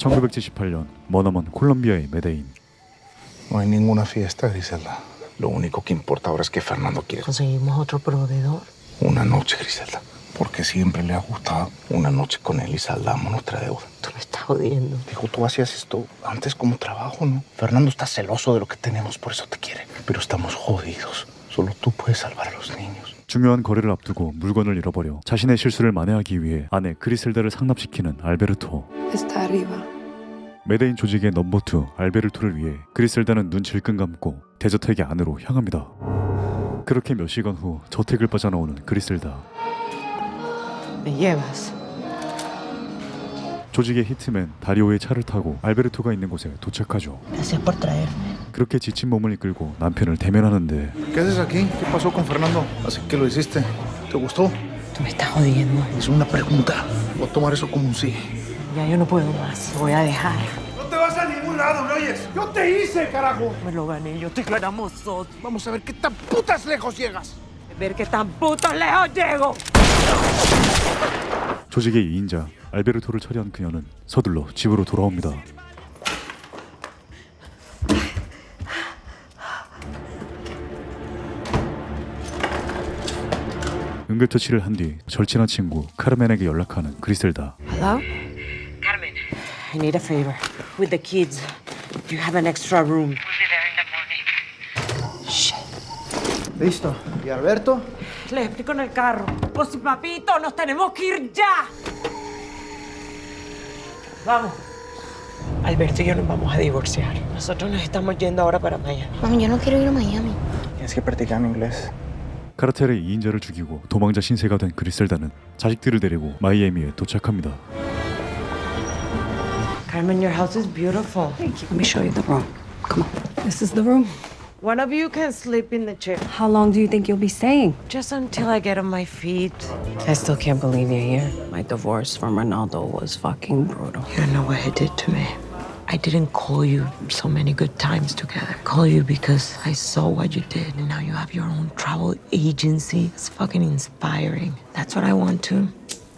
1978년 머나먼 콜롬비아의 메데인. No hay ninguna fiesta, Griselda. Lo único que importa ahora es que Fernando quiere. Conseguimos otro proveedor. Una noche, Griselda. Porque siempre le ha gustado una noche con él y saldamos nuestra deuda. Tú me estás jodiendo. Dijo, tú hacías esto antes como trabajo, ¿no? Fernando está celoso de lo que tenemos, por eso te quiere. Pero estamos jodidos. Solo tú puedes salvar a los niños. 중요한 거래를 앞두고 물건을 잃어버려 자신의 실수를 만회하기 위해 아내 그리셀다를 상납시키는 알베르토. Está arriba. 메데인 조직의 넘버 2 알베르토를 위해 그리셀다는 눈 질끈 감고 대저택의 안으로 향합니다. 그렇게 몇 시간 후 저택을 빠져나오는 그리셀다. ¿Me llevas? 조직의 히트맨 다리오의 차를 타고 알베르토가 있는 곳에 도착하죠. Gracias por traerme. 그렇게 지친 몸을 이끌고 남편을 대면하는데 ¿Qué haces aquí? ¿Qué pasó con Fernando? Así que lo hiciste. ¿Te gustó? Tú me estás jodiendo. Es una pregunta. Voy a tomar eso como un sí. Ya yo no puedo más. Voy a dejar. No te vas a ningún lado, ¿me oyes? Yo te hice, carajo. Me lo gané. Yo te ganamos dos. Vamos a ver qué tan putas lejos llegas. Ver qué tan puto lejos llego. 조직의 2인자 알베르토를 처리한 그녀는 서둘러 집으로 돌아옵니다. 응급처치를 한 뒤 절친한 친구 카르멘에게 연락하는 그리셀다. Hello? Carmen. I need a favor. With the kids. Do you have an extra room? We'll be there in the morning. Shit. Listo. ¿Y Alberto? Les explico en el carro. Pues papito, nos tenemos que ir ya. Vamos. Alberto y yo nos vamos a divorciar. Nosotros nos estamos yendo ahora para Miami. Mami, yo no quiero ir a Miami. Tienes que practicar mi inglés. 카르텔의 2인자를 죽이고 도망자 신세가 된 그리셀다는 자식들을 데리고 마이애미에 도착합니다. Carmen, your house is beautiful. Let me show you the room. Come on. This is the room. One of you can sleep in the chair. How long do you think you'll be staying? Just until I get on my feet. I still can't believe you're here. My divorce from Ronaldo was fucking brutal. You don't know what he did to me. I didn't call you so many good times together. I call you because I saw what you did, and now you have your own travel agency. It's fucking inspiring. That's what I want to.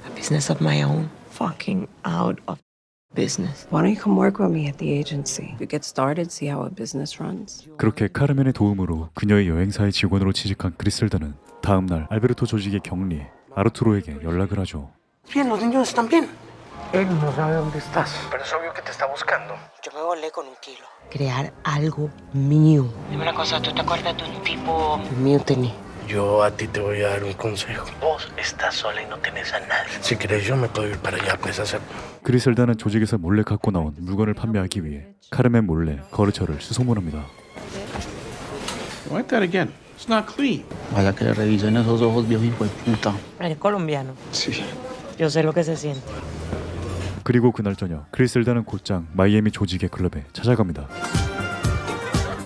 A business of my own. Fucking out of business. Why don't you come work with me at the agency? You get started, see how a business runs. 그렇게 카르멘의 도움으로 그녀의 여행사의 직원으로 취직한 그리셀다는 다음 날 알베르토 조직의 경리 아르투로에게 연락을 하죠. Bien, los niños están bien. Él no sabe dónde estás. Pero es obvio que te está buscando. Yo me volé con 1 kilo. Crear algo mío. Dime una cosa, ¿tú te acuerdas de un tipo mutiny? Yo a ti te voy a dar un consejo. Vos estás sola y no tenés a nadie. Si querés yo me puedo ir para allá, puedes hacer. 그리셀다는 조직에서 몰래 갖고 나온 물건을 판매하기 위해 카르멘 몰래 거래처를 수소문합니다. Write that again. It's not clean. Vaya que le revisen esos ojos, viejo hijo de puta. Eres colombiano. Sí. Yo sé lo que se siente. 그리고 그날 저녁 그리셀다는 곧장 마이애미 조직의 클럽에 찾아갑니다.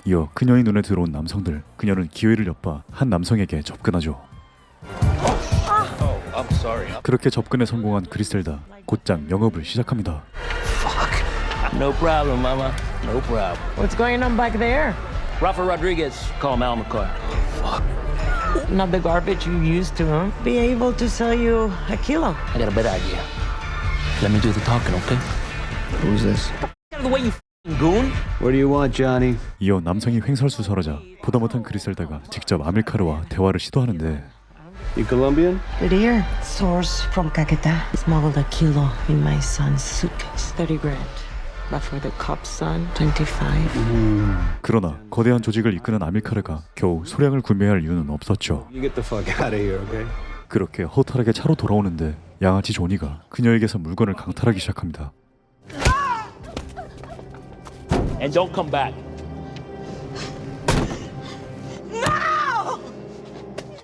이어 그녀의 눈에 들어온 남성들, 그녀는 기회를 엿봐 한 남성에게 접근하죠. 그렇게 접근에 성공한 그리셀다, 곧장 영업을 시작합니다. No problem, mama. No problem. What's going on back there? Rafa Rodriguez, call him Al McCoy. Not the garbage you used to, huh? Be able to sell you a kilo. I got a better idea. Let me do the talking, okay? Who's this? The way you f***ing goon. What do you want, Johnny? 이어 남성이 횡설수설하자 보다 못한 그리셀다가 직접 아밀카르와 대화를 시도하는데 You Colombian? Dear, source from Caquetá smuggled a kilo in my son's suitcase. 30 grand. But for the cop's son, 25. 그러나 거대한 조직을 이끄는 아밀카르가 겨우 소량을 구매할 이유는 없었죠. You get the fuck out of here, okay? 그렇게 허탈하게 차로 돌아오는데 양아치 조니가 그녀에게서 물건을 강탈하기 시작합니다. And don't come back.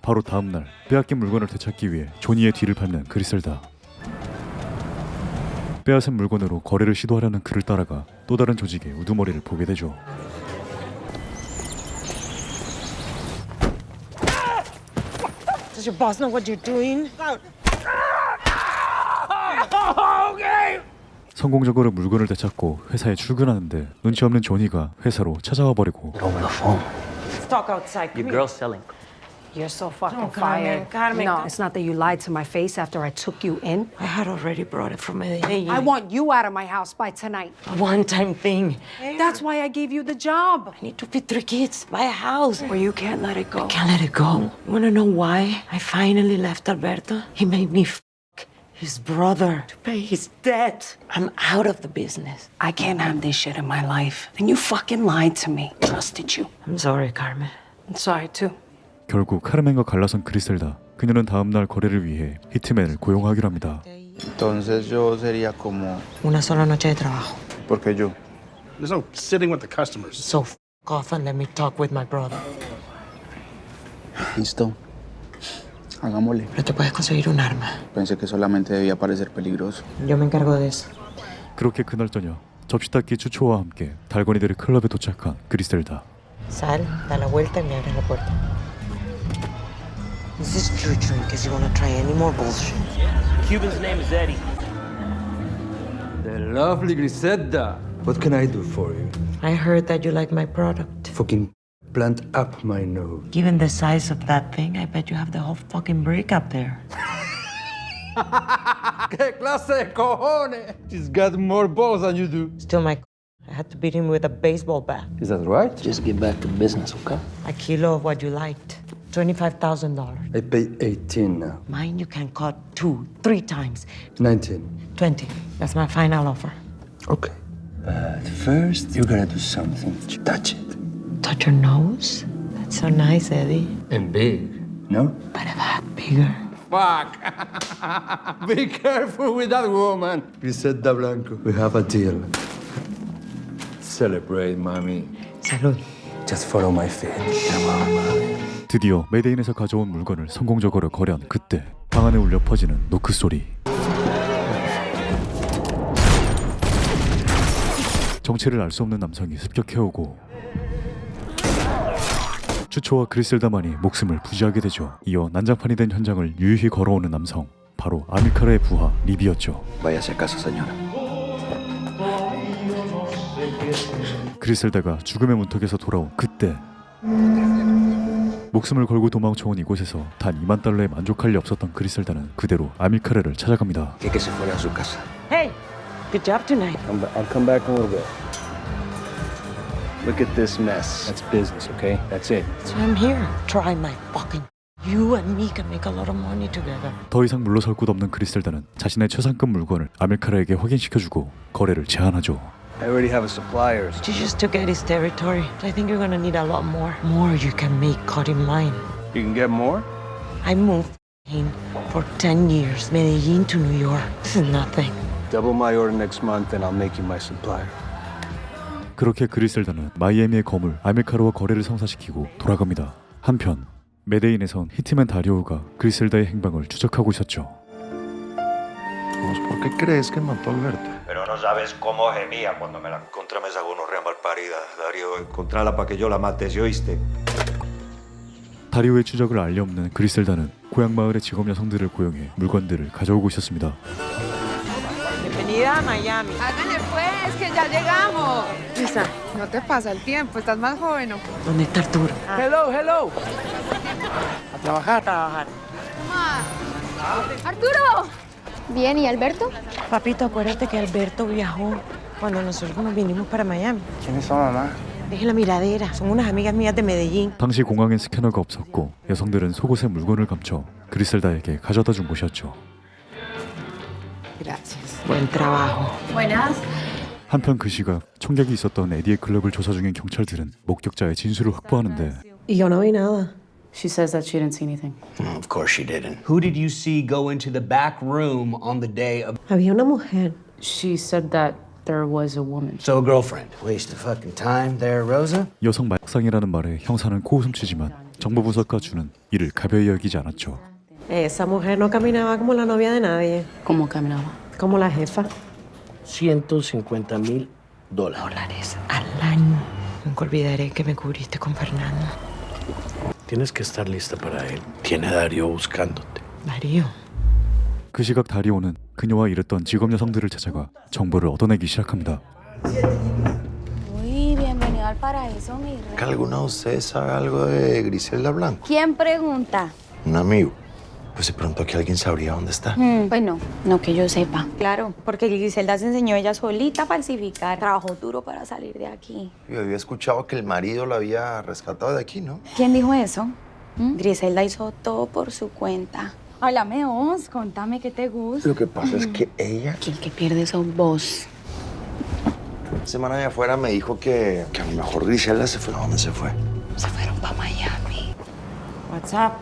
바로 다음 날 빼앗긴 물건을 되찾기 위해 조니의 뒤를 밟는 그리셀다. 빼앗은 물건으로 거래를 시도하려는 그를 따라가 또 다른 조직의 우두머리를 보게 되죠. Does your boss know what you're doing? 성공적으로 물건을 되찾고 회사에 출근하는데 눈치 없는 조니가 회사로 찾아와 버리고 Over the phone. Let's talk outside. Your Come girl's selling. You're so fucking No, Carmen, fired. Carmen. No, it's not that you lied to my face after I took you in. I had already brought it from Medellin. I want you out of my house by tonight. a one-time thing. That's why I gave you the job. I need to feed 3 kids, buy a house. Or you can't let it go. Can't let it go. You wanna know why I finally left Alberto? He made me his brother to pay his debt. I'm out of the business. I can't have this shit in my life. And you fucking lied to me. Trusted you. I'm sorry, Carmen. I'm sorry too. 결국 카르멘과 갈라선 그리셀다. 그녀는 다음날 거래를 위해 히트맨을 고용하기로 합니다. Entonces yo sería como... Una sola noche de trabajo. ¿Por qué yo? There's no sitting with the customers. So off and let me talk with my brother. Listo. Hagámosle. Pero te puedes conseguir un arma. Pensé que solamente debía parecer peligroso. Yo me encargo de eso. 그렇게 그날 저녁 접시닦기 추초와 함께 달건이들이 클럽에 도착한 그리셀다. Sal, da la vuelta y me abres la puerta. This is Chucho in case you wanna try any more bullshit. Cuban's name is Eddie. The lovely Griselda. What can I do for you? I heard that you like my product. Fucking plant up my nose. Given the size of that thing, I bet you have the whole fucking brick up there. ¿Qué clase de cojones? She's got more balls than you do. Still my I had to beat him with a baseball bat. Is that right? Just get back to business, okay? A kilo of what you liked. $25,000. I pay 18 now. Mine you can cut 2, 3 times. 19. 20. That's my final offer. Okay. But first, you gotta do something. Touch it. Touch your nose? That's so nice, Eddie. And big. No? But a lot bigger. Fuck! Be careful with that woman. Griselda Blanco. We have a deal. Celebrate, mommy. Salud. Just follow my feet. Come on, mommy. 드디어 메데인에서 가져온 물건을 성공적으로 거래한 그때 방 안에 울려 퍼지는 노크 소리. 정체를 알 수 없는 남성이 습격해오고 추초와 그리셀다만이 목숨을 부지하게 되죠. 이어 난장판이 된 현장을 유유히 걸어오는 남성, 바로 아밀카라의 부하 리비였죠. Váyase a casa, señora. 그리셀다가 죽음의 문턱에서 돌아온 그때 목숨을 걸고 도망쳐온 이곳에서 단 $20,000에 만족할 리 없었던 그리셀다는 그대로 아밀카라를 찾아갑니다. Que se fuera a su casa. Hey, good job tonight. I'll come back in a little bit. Look at this mess. That's business, okay? That's it. So I'm here. Try my fucking. You and me can make a lot of money together. 더 이상 물러설 곳 없는 그리셀다는 자신의 최상급 물건을 아밀카라에게 확인시켜주고 거래를 제안하죠. I already have a supplier. You just took Eddie's territory. I think you're gonna need a lot more. More you can make cutting mine. You can get more? I moved in for 10 years, Medellin to New York. This is nothing. Double my order next month and I'll make you my supplier. 그렇게 그리셀다는 마이애미의 거물 아밀카라와 거래를 성사시키고 돌아갑니다. 한편 메데인에선 히트맨 다리오가 그리셀다의 행방을 추적하고 있었죠. ¿Por qué crees que mató a Alberto? Pero no sabes cómo gemía cuando me la encontré esa gonorrea malparida. Darío, encontrala para que yo la mate, ¿sí oíste? 다리오의 추적을 알리 없는 그리셀다는 고향 마을의 직업 여성들을 고용해 물건들을 가져오고 있었습니다. Bienvenida a Miami. Háganle pues, que ya llegamos. Lisa, no te pasa el tiempo, estás más joven. ¿No? ¿Dónde está Arturo? Hello, hello. A trabajar. ¡Arturo! Bien, ¿y Alberto? Papito, acuérdate que Alberto viajó cuando nosotros nos vinimos para Miami. ¿Quién es esa mamá? Deje la miradera. Son unas amigas mías de Medellín. 당시 공항엔 스캐너가 없었고 여성들은 속옷에 물건을 감춰 그리셀다에게 가져다 준 곳이었죠. Gracias. Buen trabajo. Buenas. 한편 그 시각 총격이 있었던 에디의 클럽을 조사 중인 경찰들은 목격자의 진술을 확보하는데 Y yo no vi nada. She says that she didn't see anything. No, of course she didn't. Who did you see go into the back room on the day of... Había una mujer. She said that there was a woman. So a girlfriend. Waste of fucking time there, Rosa. 여성 말상이라는 말에 형사는 코웃음 치지만 정보 분석가 주는 이를 가벼이 여기지 않았죠. Esa mujer no caminaba como la novia de nadie. ¿Cómo caminaba? Como la jefa. $150,000. Dólares al año. Nunca olvidaré que me cubriste con Fernando. Tienes que estar lista para él. Tiene a Darío buscándote. Darío. 그 시각 다리오는 그녀와 일했던 직업 여성들을 찾아가 정보를 얻어내기 시작합니다. Uy, bienvenido al para eso, mi rey. ¿Alguna de ustedes sabe algo de Griselda Blanco? ¿Quién pregunta? Un amigo. Pues de pronto aquí alguien sabría dónde está. Pues no que yo sepa. Claro, porque Griselda se enseñó ella solita a falsificar. Trabajó duro para salir de aquí. Yo había escuchado que el marido la había rescatado de aquí, ¿no? ¿Quién dijo eso? Griselda hizo todo por su cuenta. Háblame vos, contame qué te gusta. Lo que pasa es que ella... Que el que pierde sos vos. Semana de afuera me dijo que a lo mejor Griselda se fue. ¿A dónde se fue? Se fueron para Miami. What's up?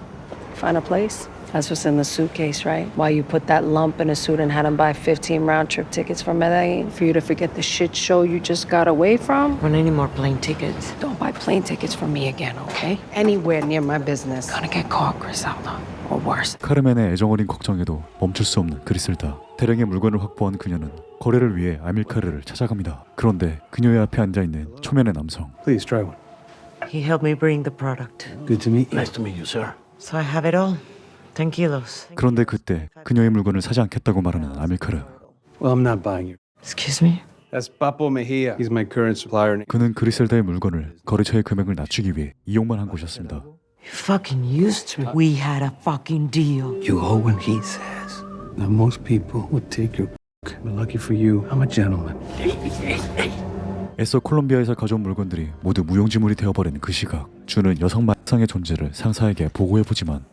Find a place? That's what's in the suitcase, right? Why you put that lump in a suit and had him buy 15 round-trip tickets for Medellin for you to forget the shit show you just got away from? Want any more plane tickets? Don't buy plane tickets for me again, okay? Anywhere near my business. Gonna get caught, Griselda. Or worse. 카르멘의 애정어린 걱정에도 멈출 수 없는 그리셀다. 대량의 물건을 확보한 그녀는 거래를 위해 아밀카르를 찾아갑니다. 그런데 그녀의 앞에 앉아있는 초면의 남성. Please try one. He helped me bring the product. Good to meet you. Nice to meet you, sir. So I have it all. 10 kilos. 그런데 그때 그녀의 물건을 사지 않겠다고 말하는 아밀카르. Well, I'm not buying you. Excuse me? That's Papo Mejia. He's my current supplier. 그는 그리셀다의 물건을 거래처의 금액을 낮추기 위해 이용만 한 곳이었습니다. You fucking used me. We had a fucking deal. You go when he says. Now, most people would take your but lucky for you, I'm a gentleman. 애써 콜롬비아에서 가져온 물건들이 모두 무용지물이 되어버린 그 시각. 주는 여성 만상의 존재를 상사에게 보고해보지만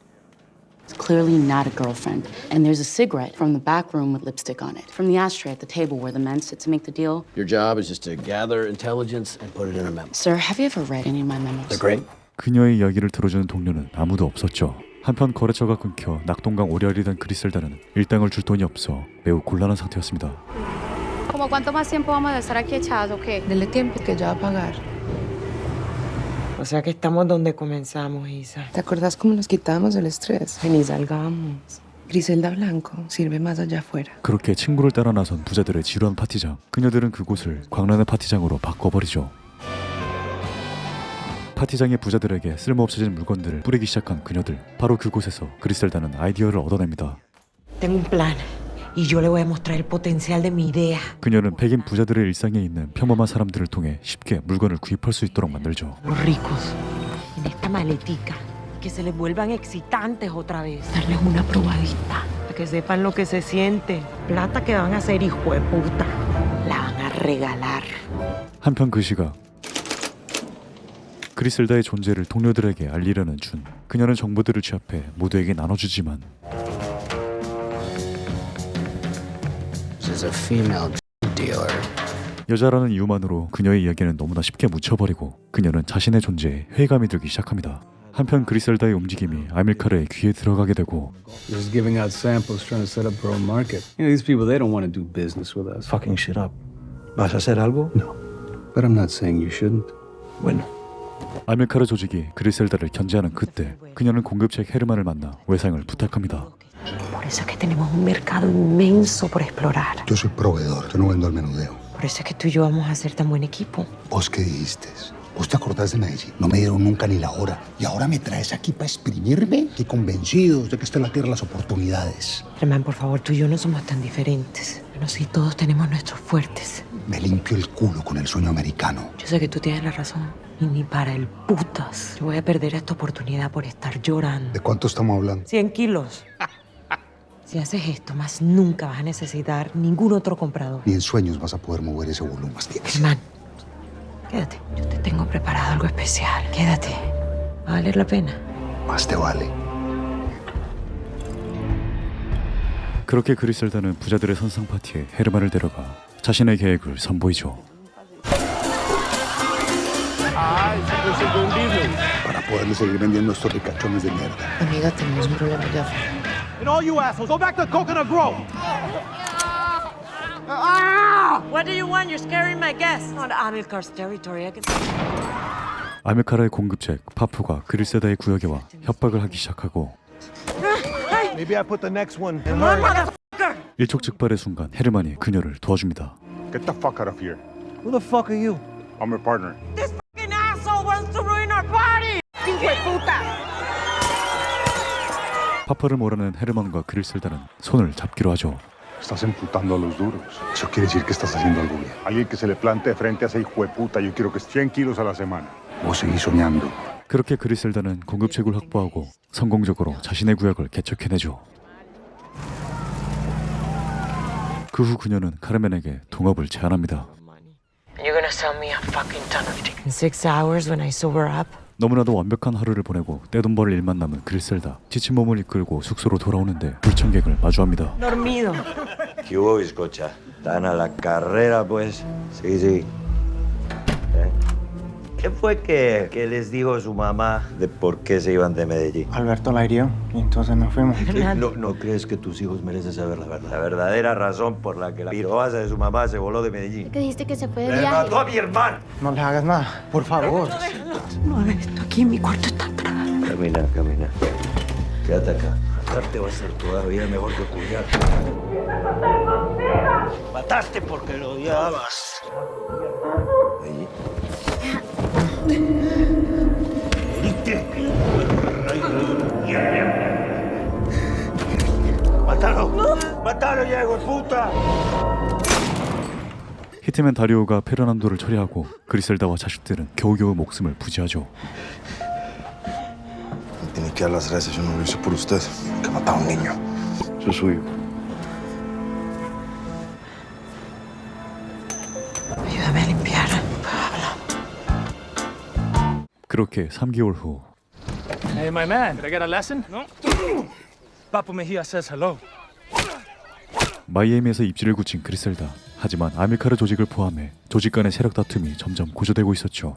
It's clearly not a girlfriend. And there's a cigarette from the back room with lipstick on it. From the ashtray at the table where the men sit to make the deal. Your job is just to gather intelligence and put it in a memo. Sir, have you ever read any of my memos? They're great. 그녀의 이야기를 들어주는 동료는 아무도 없었죠. 한편 거래처가 끊겨 낙동강 오리알이 된 그리셀다는 일당을 줄 돈이 없어 매우 곤란한 상태였습니다. ¿Cómo cuánto más tiempo vamos a estar aquí echados o qué? Dele tiempo que ya va a pagar. O sea que estamos donde comenzamos, Isa. ¿Te acordás cómo nos quitábamos el estrés? Vení, salgamos. Griselda Blanco sirve más allá afuera. 그렇게 친구를 따라 나선 부자들의 지루한 파티장. 그녀들은 그곳을 광란의 파티장으로 바꿔버리죠. 파티장의 부자들에게 쓸모없어진 물건들을 뿌리기 시작한 그녀들. 바로 그곳에서 그리셀다는 아이디어를 얻어냅니다. Tengo un plan. Y yo le voy a mostrar el potencial de mi idea. 그녀는 백인 부자들의 일상에 있는 평범한 사람들을 통해 쉽게 물건을 구입할 수 있도록 만들죠. Los ricos. En esta maletica. Que se les vuelvan excitantes otra vez. Darles una probadita. Para que sepan lo que se siente. Plata que van a hacer hijo de puta. La van a regalar. 한편 그 시각. 그리셀다의 존재를 동료들에게 알리려는 준. 그녀는 정보들을 취합해 모두에게 나눠주지만 This is a female dealer. 여자라는 이유만으로 그녀의 이야기는 너무나 쉽게 묻혀버리고 그녀는 자신의 존재에 회의감이 들기 시작합니다. 한편 그리셀다의 움직임이 아밀카르의 귀에 들어가게 되고 Just giving out samples, trying to set up her own market. You know, these people, they don't want to do business with us. Fucking shit up. ¿Vas a hacer algo? No. But I'm not saying you shouldn't. Bueno. 아밀카르 조직이 그리셀다를 견제하는 그때 그녀는 공급책 헤르만을 만나 외상을 부탁합니다. Por eso es que tenemos un mercado inmenso por explorar. Yo soy proveedor, yo no vendo al menudeo. Por eso es que tú y yo vamos a ser tan buen equipo. ¿Vos qué dijiste? ¿Vos te acordás de Medellín? No me dieron nunca ni la hora. Y ahora me traes aquí para exprimirme. Qué convencidos de que está en la tierra las oportunidades. Herman, por favor, tú y yo no somos tan diferentes. Bueno, sí, todos tenemos nuestros fuertes. Me limpio el culo con el sueño americano. Yo sé que tú tienes la razón. Y ni para el putas. Yo voy a perder esta oportunidad por estar llorando. ¿De cuánto estamos hablando? 100 kilos. Si haces esto, más nunca vas a necesitar ningún otro comprador. Ni en sueños vas a poder mover ese volumen. Herman, quédate. Yo te tengo preparado algo especial. Quédate. Va a valer la pena. Más te vale. 그렇게 그리셀다는 부자들의 선상 파티에 헤르만을 데려가 자신의 계획을 선보이죠. Para poderle seguir vendiendo estos ricachones de mierda. Amiga, tenemos un problema allá afuera. And all you assholes, go back to Coconut Grove. What do you want? You're scaring my guests. On Amilcar's territory, I can... 아밀카르의 공급책 파프가 그리셀다의 구역에 와 협박을 하기 시작하고 Maybe I put the next one. 일촉즉발의 순간 헤르만이 그녀를 도와줍니다. Get the fuck out of here. Who the fuck are you? I'm your partner. This fucking asshole wants to ruin our party. Hijo de puta. 파프를 몰아낸 헤르만과 그리셀다는 손을 잡기로 하죠. Estás emputando a los duros. Eso quiere decir que estás haciendo algo bien. Alguien que se le plante de frente a ese hijo de puta, yo quiero que es 100 kilos a la semana. Vos seguís soñando. 그렇게 그리셀다는 공급책을 확보하고 성공적으로 자신의 구역을 개척해내죠. 그 후 그녀는 카르멘에게 동업을 제안합니다. You're gonna sell me a fucking ton of tickets. In 6 hours when I sober up. 너무나도 완벽한 하루를 보내고 떼돈 벌 일만 남은 그리셀다. 지친 몸을 이끌고 숙소로 돌아오는데 불청객을 마주합니다. Dormido. ¿Qué hubo, bizcocha? ¿Están a la carrera, pues? Sí, sí. ¿Qué fue que les dijo su mamá de por qué se iban de Medellín? Alberto la hirió y entonces nos fuimos. ¿No crees que tus hijos merecen saber la verdad? La verdadera razón por la que la piroasa de su mamá se voló de Medellín. ¿Qué dijiste que se fue de ¡Le viaje? mató a mi hermano! No les hagas nada, por favor. No hagas esto aquí, mi cuarto está atrás. Camina, camina. Quédate acá. Matarte va a ser todavía mejor que cuidarte. Mataste porque lo odiabas. Ahí. ¡Morite! ¡Mátalo! ¡Mátalo, ya, hijo de puta! 히트맨 다리오가 페르난도를 처리하고 그리셀다와 자식들은 겨우겨우 목숨을 부지하죠. Tiene que dar las gracias, yo no lo hice por usted, que mataba a un niño. Yo soy. Ayúdame a limpiar. 그렇게 3개월 후 Hey, my man, did I get a lesson? No. Papo Mejia says hello. 마이애미에서 입지를 굳힌 그리셀다. 하지만 아밀카르 조직을 포함해 조직 간의 세력 다툼이 점점 고조되고 있었죠.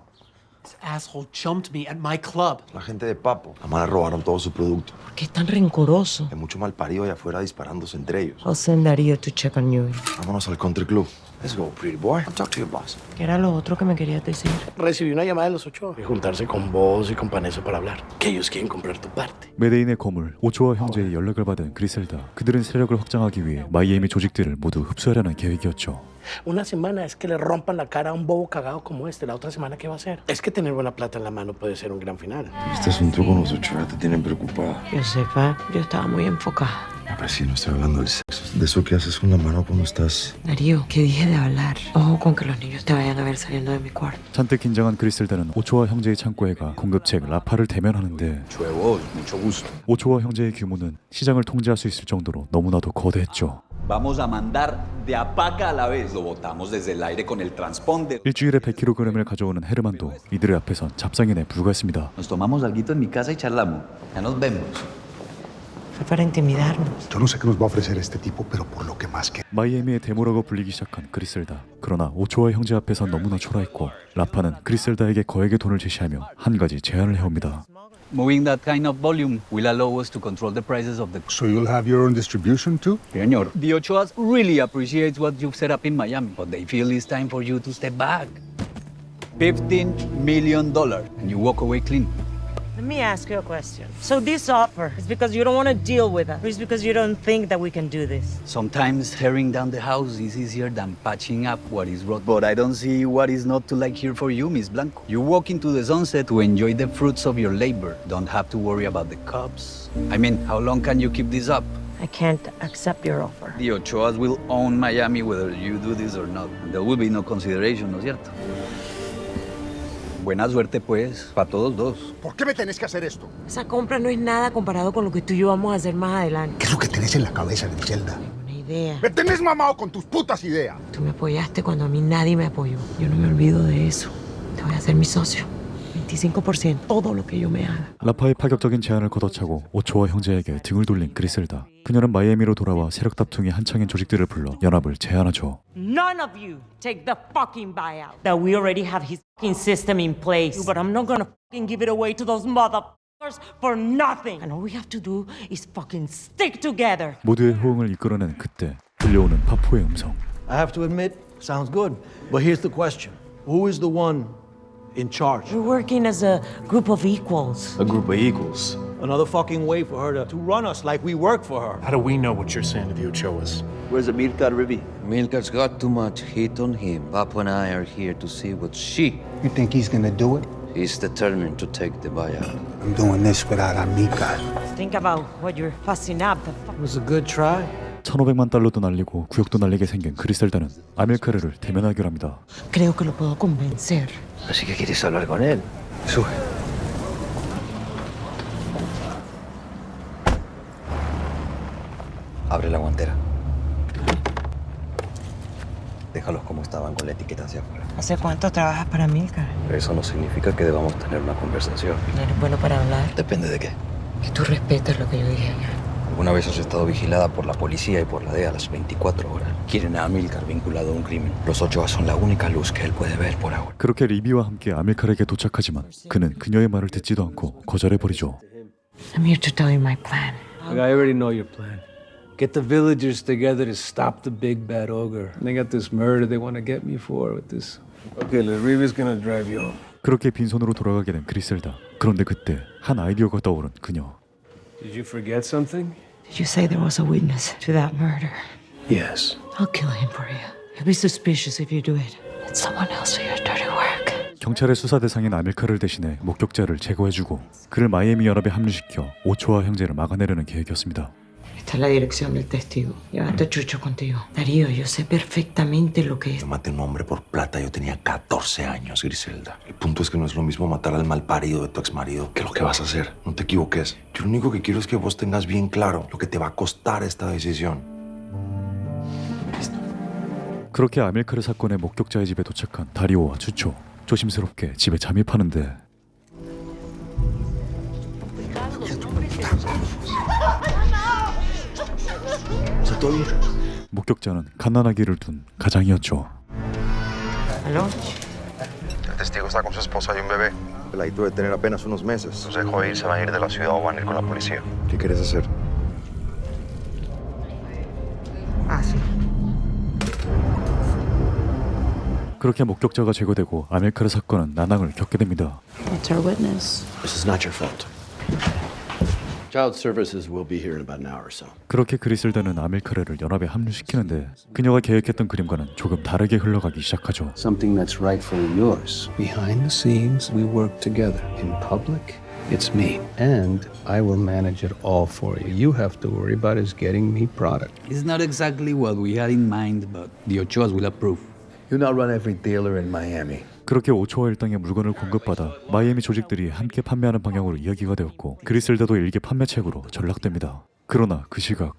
This asshole jumped me at my club. La gente de Papo. A Mara robaron todo su producto. ¿Por qué es tan rencoroso? Hay mucho mal parido allá afuera disparándose entre ellos. I'll send Darío to check on you. Vámonos al country club. Let's go, pretty boy. I'll talk to your boss. ¿Qué era lo otro que me querías decir? Recibí una llamada de los Ochoa. De juntarse con vos y con Panessa para hablar. Que ellos quieren comprar tu parte. 메데인의 거물 오초아 형제의 연락을 받은 그리셀다. 그들은 세력을 확장하기 위해 마이애미 조직들을 모두 흡수하려는 계획이었죠. Una semana es que le rompan la cara a un bobo cagado como este. La otra semana, ¿qué va a hacer? Es que tener buena plata en la mano puede ser un gran final. Este asunto con los Ochoa te tienen preocupada. Josefa, yo estaba muy enfocada. Pero sí, no estoy hablando del sexo. De eso que haces con la mano cuando estás... Darío, ¿qué dije de hablar? Ojo con que los niños te vayan a ver saliendo de mi cuarto. 잔뜩 긴장한 그리셀다는 오초아 형제의 창고에 가 공급책 라파를 대면하는데 오초아 형제의 규모는 시장을 통제할 수 있을 정도로 너무나도 거대했죠. Vamos a mandar de a paca a la vez. Lo botamos desde el aire con el transponder. 일주일에 100kg을 가져오는 헤르만도 이들의 앞에선 잡상인에 불과했습니다. Nos tomamos alguito en mi casa y charlamos. Ya nos vemos. Fue para intimidarnos. Yo no sé qué nos va a ofrecer este tipo, pero por lo que más que... 마이애미의 데모라고 불리기 시작한 그리셀다. 그러나 오초아 형제 앞에선 너무나 초라했고 라파는 그리셀다에게 거액의 돈을 제시하며 한 가지 제안을 해옵니다. Moving that kind of volume will allow us to control the prices of the... So you'll have your own distribution too? Señor, the Ochoas really appreciate what you've set up in Miami, but they feel it's time for you to step back. $15 million, and you walk away clean. Let me ask you a question. So this offer is because you don't want to deal with us, or is because you don't think that we can do this? Sometimes tearing down the house is easier than patching up what is rotten. But I don't see what is not to like here for you, Miss Blanco. You walk into the sunset to enjoy the fruits of your labor. Don't have to worry about the cops. I mean, how long can you keep this up? I can't accept your offer. The Ochoas will own Miami whether you do this or not. There will be no consideration, ¿no es cierto? Buena suerte, pues, para todos dos. ¿Por qué me tenés que hacer esto? Esa compra no es nada comparado con lo que tú y yo vamos a hacer más adelante. ¿Qué es lo que tenés en la cabeza, Griselda? Una idea. ¡Me tenés mamado con tus putas ideas! Tú me apoyaste cuando a mí nadie me apoyó. Yo no me olvido de eso. Te voy a hacer mi socio. 25%, todo lo que yo me haga. 라파의 파격적인 제안을 걷어차고 오초아 형제에게 등을 돌린 그리셀다. 그녀는 마이애미로 돌아와 세력 다툼이 한창인 조직들을 불러 연합을 제안하죠. None of you take the fucking buyout. That we already have his fucking system in place. But I'm not gonna fucking give it away to those motherfuckers for nothing. And all we have to do is fucking stick together. 모두의 호응을 이끌어낸 그때 들려오는 파포의 음성. I have to admit, sounds good. But here's the question. Who is the one in charge? We're working as a group of equals. A group of equals. Another fucking way for her to run us like we work for her. How do we know what you're saying to the Ochoas? Where's Amilcar, Ruby? Amilcar's got too much heat on him. Papo and I are here to see what she... You think he's gonna do it? He's determined to take the buyout. I'm doing this without Amilcar. Think about what you're fussing up. It was a good try. $1,500만 달러도 날리고 구역도 날리게 생긴 그리셀다는 아밀카르를 대면하기로 합니다. Creo que lo puedo convencer. Así que quieres hablar con él. Sube. Abre la guantera. Déjalos como estaban con la etiqueta hacia afuera. ¿Hace cuánto trabajas para Milcar? Eso no significa que debamos tener una conversación. ¿No eres bueno para hablar? Depende de qué. Que tú respetas lo que yo dije ayer. ¿Alguna vez has estado vigilada por la policía y por la DEA a las 24 horas? Quieren a Amilcar vinculado a un crimen. Los Ochoa son la única luz que él puede ver por ahora. 그렇게 리비와 함께 아밀카르에게 도착하지만 그는 그녀의 말을 듣지도 않고 거절해버리죠. I'm here to tell you my plan. Look, I already know your plan. Get the villagers together to stop the big bad ogre. And they got this murder they want to get me for with this. Okay, Rivi's gonna drive you home. 그렇게 빈손으로 돌아가게 된 그리셀다. 그런데 그때 한 아이디어가 떠오른 그녀. Did you forget something? Did you say there was a witness to that murder? Yes. I'll kill him for you. He'll be suspicious if you do it. Let someone else do your dirty work. 경찰의 수사 대상인 아밀카를 대신해 목격자를 제거해주고 그를 마이애미 연합에 합류시켜 오초아 형제를 막아내려는 계획이었습니다. Esta es la dirección del testigo. Llévate a Chucho contigo. Darío, yo sé perfectamente lo que es. Yo maté a un hombre por plata. Yo tenía 14 años, Griselda. El punto es que no es lo mismo matar al malparido de tu exmarido que lo que vas a hacer. No te equivoques. Yo lo único que quiero es que vos tengas bien claro lo que te va a costar esta decisión. 그렇게 아밀카르 사건의 목격자의 집에 도착한 다리오와 추초. 조심스럽게 집에 잠입하는데 목격자는 갓난아기를 둔 가장이었죠. ¿Aló? El testigo está con su esposa y un bebé. Peladito de tener apenas unos meses. Los dejó ir, se van a ir de la ciudad o van a ir con la policía. ¿Qué quieres hacer? Ah, sí. 그렇게 목격자가 제거되고 아밀카르 사건은 난항을 겪게 됩니다. It's our witness. This is not your fault. Child Services will be here in about an hour or so. 그렇게 그리셀다는 아밀카르를 연합에 합류시키는데 그녀가 계획했던 그림과는 조금 다르게 흘러가기 시작하죠. Something that's rightfully yours. Behind the scenes, we work together. In public, it's me. And I will manage it all for you. You have to worry about is getting me product. It's not exactly what we had in mind, but the Ochoas will approve. You now run every dealer in Miami. 그렇게 오초아 일당의 물건을 공급받아 마이애미 조직들이 함께 판매하는 방향으로 이야기가 되었고 그리셀다도 일개 판매책으로 전락됩니다. 그러나 그 시각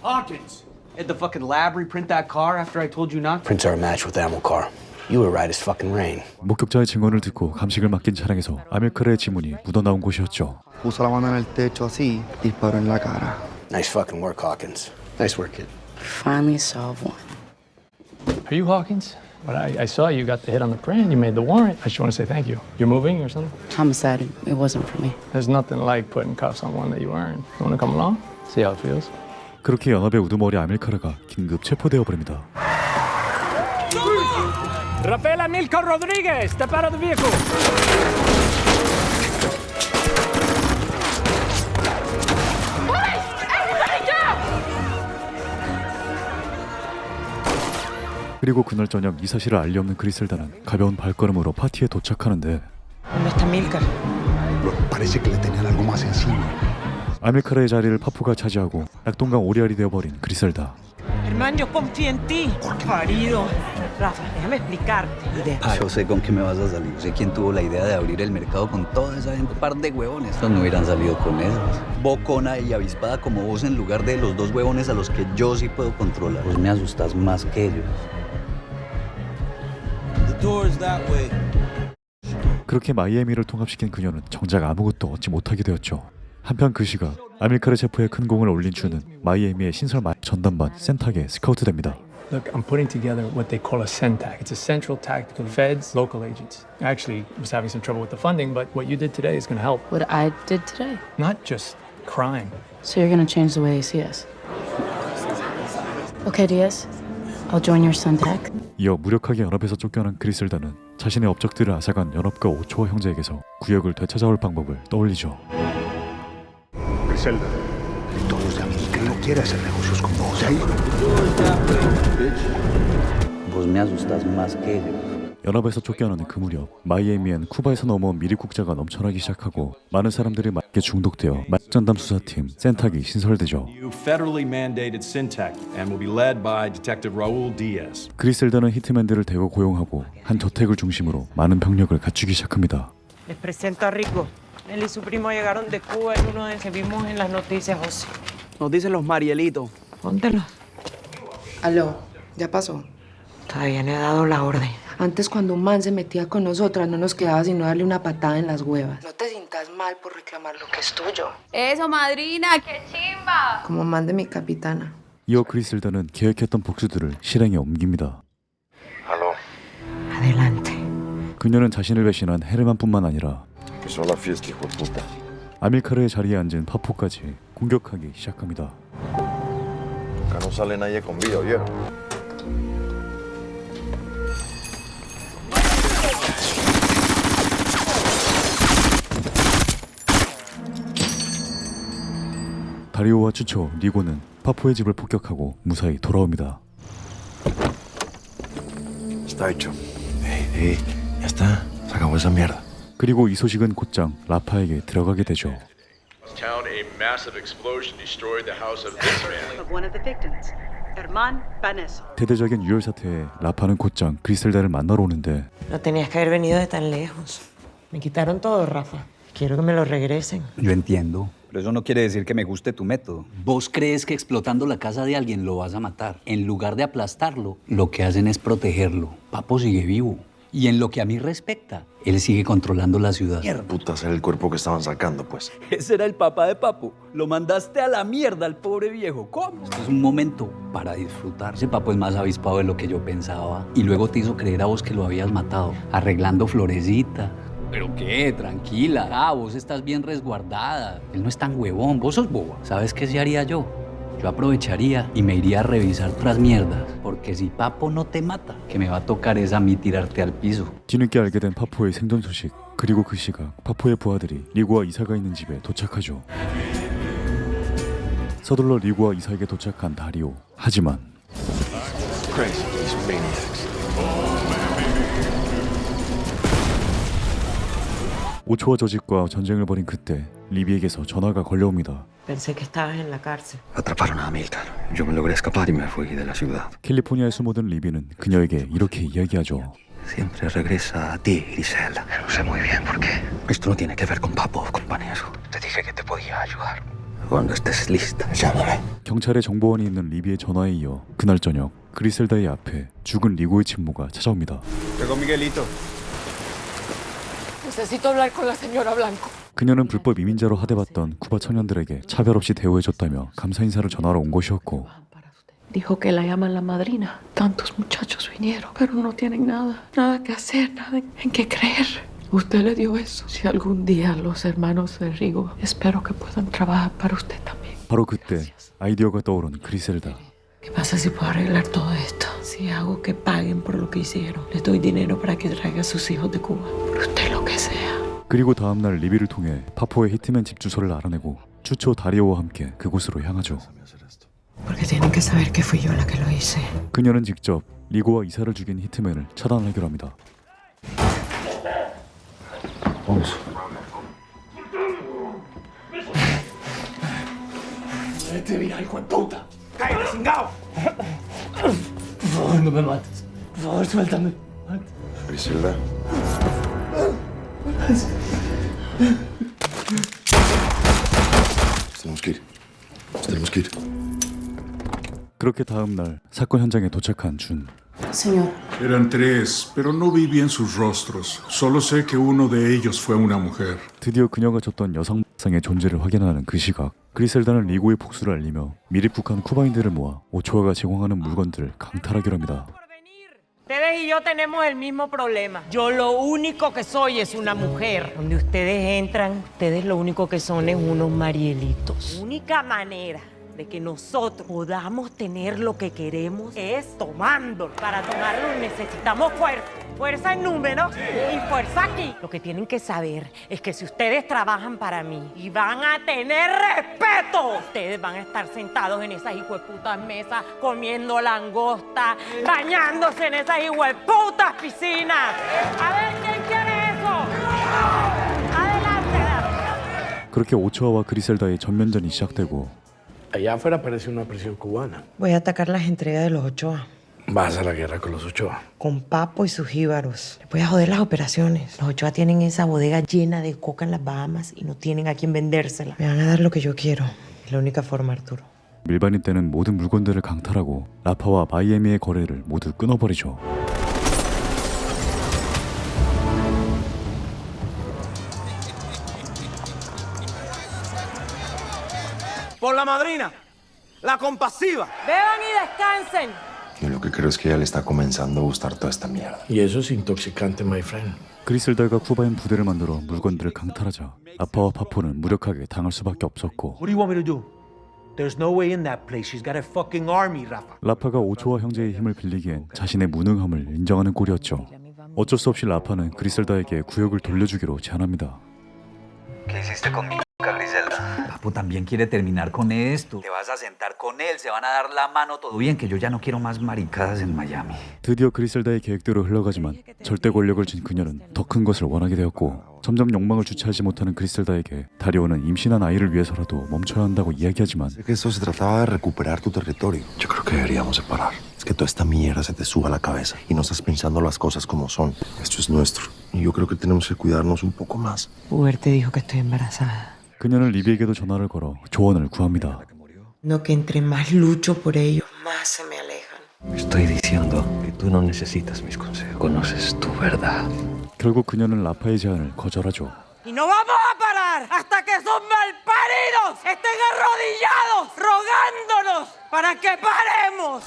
Hawkins! At the fucking lab reprint that car after I told you not to? Prints are a match with Amilcar. You were right as fucking rain. 목격자의 증언을 듣고 감식을 맡긴 차량에서 아밀카르의 지문이 묻어나온 곳이었죠. Puso la mano en el techo así, disparó en la cara. Nice fucking work, Hawkins. Nice work, kid. Finally solved one. Are you Hawkins? But I saw you got the hit on the print. You made the warrant. I just want to say thank you. You're moving or something? Homicide. It wasn't for me. There's nothing like putting cuffs on one that you earned. You want to come along? See how it feels? 그렇게 연합의 우두머리 아밀카르가 긴급 체포되어 버립니다. Rafael Amilcar Rodriguez, step out of the vehicle. 그리고 그날 저녁 이 사실을 알리 없는 그리셀다는 가벼운 발걸음으로 파티에 도착하는데 ¿Dónde está Milcar? Parece que le tenían algo más encima. 아밀카르의 자리를 파푸가 차지하고 낙동강 오리알이 되어버린 그리셀다. Hermano, yo confío en ti. Parido. Rafa, déjame explicarte. Yo sé con qué me vas a salir. Sé quién tuvo la idea de abrir el mercado con toda esa gente. Par de huevones. Estos no hubieran salido con esas. Bocona y avispada como vos en lugar de los dos huevones a los que yo sí puedo controlar. Vos me asustas más que ellos. The door is that way. 그렇게 마이애미를 통합시킨 그녀는 정작 아무것도 얻지 못하게 되었죠. 한편 그 시각 아밀카르 체포에 큰 공을 올린 주는 마이애미의 신설 전담반 센탁에 스카우트됩니다. Look, I'm putting together what they call a CENTAC. It's a Central Tactical Feds, local agents. I actually was having some trouble with the funding, but what you did today is going to help. What I did today? Not just crime. So you're going to change the way they see us? Okay, Diaz. I'll join your CENTAC. 이어 무력하게 연합에서 쫓겨난 그리셀다는 자신의 업적들을 앗아간 연합과 오초아 형제에게서 구역을 되찾아올 방법을 떠올리죠. Griselda, todos de América no quiere hacer negocios con vos. Vos me asustas más que ellos. 연합에서 쫓겨나는 그 무렵 마이애미엔 쿠바에서 넘어온 미립 국자가 넘쳐나기 시작하고 많은 사람들이 마약에 중독되어 마약 전담 수사팀 센탁이 신설되죠. New federally mandated Syntec and will be led by Detective Raul Diaz. 그리셀다는 히트맨들을 대거 고용하고 한 저택을 중심으로 많은 병력을 갖추기 시작합니다. Les presento a Rico. Él y su primo llegaron de Cuba en uno de que vimos en las noticias, José. Nos dicen los Marielitos. Póntelo. Aló, ¿ya pasó? Todavía no he dado la orden. Antes cuando un man se metía con nosotras no nos quedaba sino darle una patada en las huevas. No te sientas mal por reclamar lo que es tuyo. Eso, madrina, qué chimba. Como man de mi capitana. 이어 그리셀다는 계획했던 복수들을 실행에 옮깁니다. Aló. Adelante. 그녀는 자신을 배신한 헤르만뿐만 아니라 Empezó la fiesta, hijo de puta. 아밀카르의 자리에 앉은 파포까지 공격하기 시작합니다. Acá no sale nadie con vida, viejo. 다리오와 추초, 리고는 파포의 집을 폭격하고 무사히 돌아옵니다. Está hecho. Hey, ya está. Se acabó esa mierda. 그리고 이 소식은 곧장 라파에게 들어가게 되죠. Town, a massive explosion destroyed the house of this man. One of the victims, Herman Baneso. 대대적인 유혈 사태에 라파는 곧장 그리셀다를 만나러 오는데 No tenías que haber venido de tan lejos. Me quitaron todo, Rafa. Quiero que me lo regresen. Yo entiendo, pero eso no quiere decir que me guste tu método. Vos crees que explotando la casa de alguien lo vas a matar. En lugar de aplastarlo, lo que hacen es protegerlo. Papo sigue vivo. Y en lo que a mí respecta, él sigue controlando la ciudad. Mierda, puta, ese era el cuerpo que estaban sacando, pues. Ese era el papá de Papo. Lo mandaste a la mierda al pobre viejo. ¿Cómo? Esto es un momento para disfrutar. Ese Papo es más avispado de lo que yo pensaba. Y luego te hizo creer a vos que lo habías matado, arreglando Florecita. ¿Pero qué? Tranquila. Ah, vos estás bien resguardada. Él no es tan huevón. Vos sos boba. ¿Sabes qué se haría yo? Yo aprovecharía y me iría a revisar otras mierdas. Porque si Papo no te mata, que me va a tocar es a mí tirarte al piso. 뒤늦게 알게 된 파포의 생존 소식, 그리고 그 시각 파포의 부하들이 리고와 이사가 있는 집에 도착하죠. 서둘러 리고와 이사에게 도착한 다리오. 하지만 Crazy, these maniacs. 5초와 조직과 전쟁을 벌인 그때 리비에게서 전화가 걸려옵니다. Pensé que estabas en la cárcel. Atraparon a Amílcar. Yo me logré escapar y me fui de la ciudad. 캘리포니아에 숨어든 리비는 그녀에게 이렇게 이야기하죠. Siempre regresa a ti, Griselda. Lo sé muy bien por qué. Esto no tiene que ver con Papo o con Baneso. Te dije que te podía ayudar. Cuando estés lista, llámame. 경찰의 정보원이 있는 리비의 전화에 이어 그날 저녁 그리셀다의 앞에 죽은 리고의 친모가 찾아옵니다. Llegó Miguelito. Necesito hablar con la señora Blanco. 그녀는 불법 이민자로 하대받던 쿠바 청년들에게 차별 없이 대우해줬다며 감사 인사를 전하러 온 것이었고 Dijo que la llaman la madrina. Tantos muchachos vinieron, pero no tienen nada que hacer, nada en qué creer. Usted le dio eso. Si algún día los hermanos de Rigo, espero que puedan trabajar para usted también. 바로 그때 아이디어가 떠오른 그리셀다. ¿Qué pasa si puedo arreglar todo esto? Si hago que paguen por lo que hicieron. Les doy dinero para que traiga a sus hijos de Cuba. Por usted lo que sea. 그리고 다음날 리비를 통해 파포의 히트맨 집 주소를 알아내고 추초 다리오와 함께 그곳으로 향하죠. Porque tienen que saber que fui yo la que lo hice. 그녀는 직접 리고와 이사를 죽인 히트맨을 차단하기로 합니다. Vete, mira, hijo de puta. ¡Cállate, cingao! Por favor, no me mates. Por favor, suéltame. Griselda. Tenemos que ir. Tenemos que ir. 그렇게 다음 날 사건 현장에 도착한 준. Señor. Eran tres, pero no vi bien sus rostros. Solo sé que uno de ellos fue una mujer. 드디어 그녀가 줬던 여성상의 존재를 확인하는 그 시각 그리셀다는 리고의 복수를 알리며 미립국한 쿠바인들을 모아 오초아가 제공하는 물건들을 강탈하기로 합니다. Ustedes y yo tenemos el mismo problema. Yo lo único que soy es una mujer. Donde ustedes entran, ustedes lo único que son es unos marielitos. La única manera de que nosotros podamos tener lo que queremos es tomando. Para tomarlo necesitamos fuerza. fuerza en números y fuerza aquí. Lo que tienen que saber es que si ustedes trabajan para mí y van a tener respeto, ustedes van a estar sentados en esas hijueputas mesas comiendo langosta, bañándose en esas hijueputas piscinas. A ver, ¿quién quiere eso? Adelante. 그렇게 오초아와 그리셀다의 전면전이 시작되고 Allá afuera parece una prisión cubana. Voy a atacar las entregas de los Ochoa. Vas a la guerra con los Ochoa. Con Papo y sus jíbaros. Les voy a joder las operaciones. Los Ochoa tienen esa bodega llena de coca en las Bahamas y no tienen a quien vendérsela. Me van a dar lo que yo quiero. Es la única forma, Arturo. 밀반입 때는 모든 물건들을 강탈하고 라파와 마이애미의 거래를 모두 끊어버리죠. Por la madrina, la compasiva. Beban y descansen. Yo lo que creo es que ya le está comenzando a gustar toda esta mierda. Y eso es intoxicante, my friend. 그리셀다가 쿠바인 부대를 만들어 물건들을 강탈하자 라파와 파포는 무력하게 당할 수밖에 없었고 What do you want me to do? There's no way in that place. She's got a fucking army, Rafa. 라파가 오초아 형제의 힘을 빌리기엔 자신의 무능함을 인정하는 꼴이었죠. 어쩔 수 없이 라파는 그리셀다에게 구역을 돌려주기로 제안합니다. ¿Qué hiciste conmigo, Griselda? Papo también quiere terminar con esto. Te vas a sentar con él, se van a dar la mano. Todo bien, que yo ya no quiero más maricadas en Miami. 드디어 그리셀다의 계획대로 흘러가지만 절대 권력을 쥔 그녀는 더 큰 것을 원하게 되었고 점점 욕망을 주체하지 못하는 그리셀다에게 다리오는 임신한 아이를 위해서라도 멈춰야 한다고 이야기하지만 Sé que esto se trataba de recuperar tu territorio. Yo creo que deberíamos separar. Es que toda esta mierda se te suba a la cabeza y no estás pensando las cosas como son. Esto es nuestro. Y yo creo que tenemos que cuidarnos un poco más. Uber te dijo que estoy embarazada. 그녀는 리비에게도 전화를 걸어 조언을 구합니다. No, que entre más lucho por ellos, más se me alejan. Estoy diciendo que tú no necesitas mis consejos. Conoces tu verdad. 결국 그녀는 라파의 제안을 거절하죠. Y no vamos a parar hasta que esos malparidos estén arrodillados, rogándonos para que paremos.